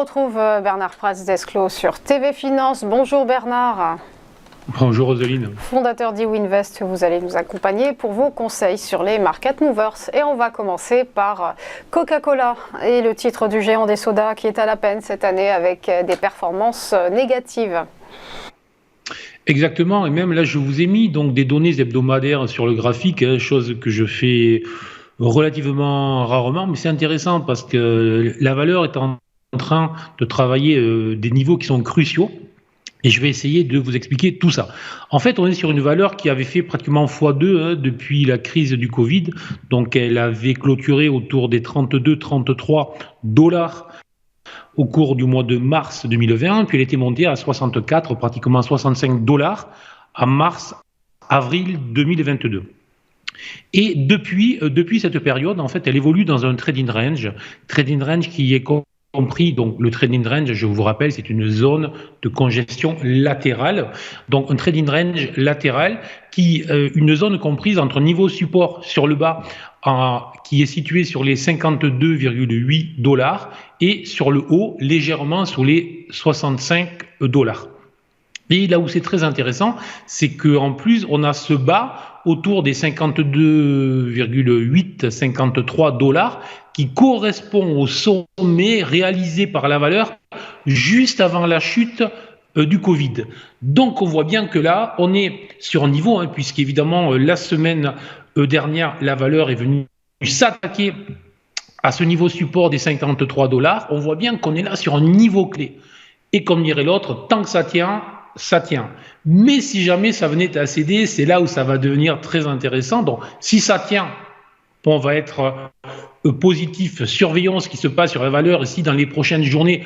retrouve Bernard Prats d'Esclos sur TV Finance. Bonjour Bernard. Bonjour Roseline. Fondateur d'Ewinvest, vous allez nous accompagner pour vos conseils sur les market movers. Et on va commencer par Coca-Cola et le titre du géant des sodas qui est à la peine cette année avec des performances négatives. Exactement, et même là je vous ai mis donc des données hebdomadaires sur le graphique, chose que je fais relativement rarement, mais c'est intéressant parce que la valeur est en train de travailler des niveaux qui sont cruciaux. Et je vais essayer de vous expliquer tout ça. En fait, on est sur une valeur qui avait fait pratiquement x2 depuis la crise du Covid. Donc, elle avait clôturé autour des 32-33 dollars au cours du mois de mars 2021. Puis elle était montée à 64, pratiquement 65 dollars en mars-avril 2022. Et depuis cette période, en fait, elle évolue dans un trading range qui est compris, donc le trading range, je vous rappelle, c'est une zone de congestion latérale. Donc un trading range latéral une zone comprise entre niveau support sur le bas qui est situé sur les 52,8 dollars et sur le haut légèrement sous les 65 dollars. Et là où c'est très intéressant, c'est qu'en plus, on a ce bas autour des 52,8-53 dollars qui correspond au sommet réalisé par la valeur juste avant la chute du Covid. Donc on voit bien que là, on est sur un niveau, puisqu'évidemment, la semaine dernière, la valeur est venue s'attaquer à ce niveau support des 53 dollars. On voit bien qu'on est là sur un niveau clé. Et comme dirait l'autre, tant que ça tient, ça tient. Mais si jamais ça venait à céder, c'est là où ça va devenir très intéressant. Donc, si ça tient, on va être positif. Surveillons ce qui se passe sur la valeur. Et si dans les prochaines journées,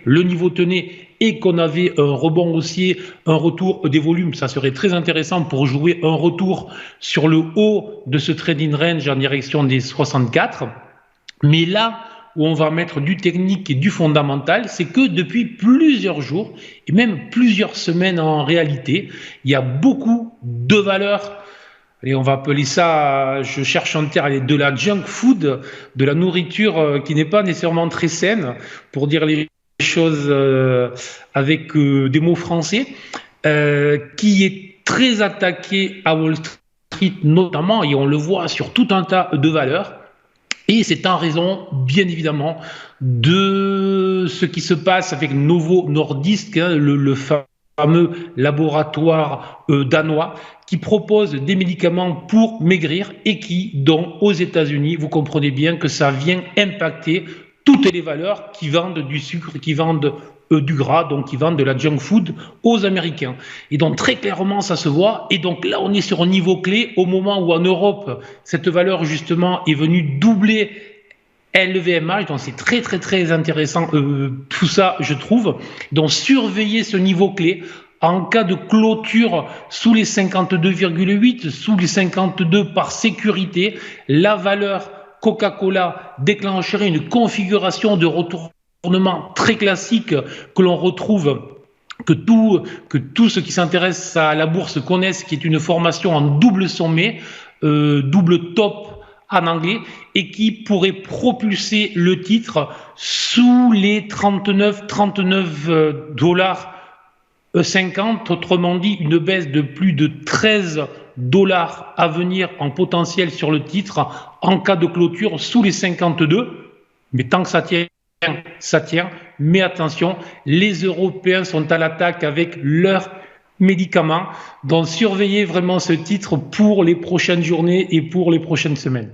le niveau tenait et qu'on avait un rebond haussier, un retour des volumes, ça serait très intéressant pour jouer un retour sur le haut de ce trading range en direction des 64. Mais là où on va mettre du technique et du fondamental, c'est que depuis plusieurs jours, et même plusieurs semaines en réalité, il y a beaucoup de valeurs, et on va appeler ça, je cherche un terme, de la junk food, de la nourriture qui n'est pas nécessairement très saine, pour dire les choses avec des mots français, qui est très attaquée à Wall Street notamment, et on le voit sur tout un tas de valeurs. Et c'est en raison, bien évidemment, de ce qui se passe avec Novo Nordisk, le fameux laboratoire danois, qui propose des médicaments pour maigrir et dont aux États-Unis, vous comprenez bien que ça vient impacter toutes les valeurs qui vendent du sucre, qui vendent du gras, donc qui vendent de la junk food aux Américains. Et donc très clairement ça se voit, et donc là on est sur un niveau clé au moment où en Europe cette valeur justement est venue doubler LVMH, donc c'est très très très intéressant tout ça je trouve. Donc surveillez ce niveau clé. En cas de clôture sous les 52,8, sous les 52 par sécurité, la valeur Coca-Cola déclencherait une configuration de retournement très classique que l'on retrouve, que tous ceux qui s'intéressent à la bourse connaissent, qui est une formation en double sommet, double top en anglais, et qui pourrait propulser le titre sous les 39 dollars 50, autrement dit une baisse de plus de 13 dollars à venir en potentiel sur le titre en cas de clôture sous les 52. Mais tant que ça tient, ça tient. Mais attention, les Européens sont à l'attaque avec leurs médicaments. Donc surveillez vraiment ce titre pour les prochaines journées et pour les prochaines semaines.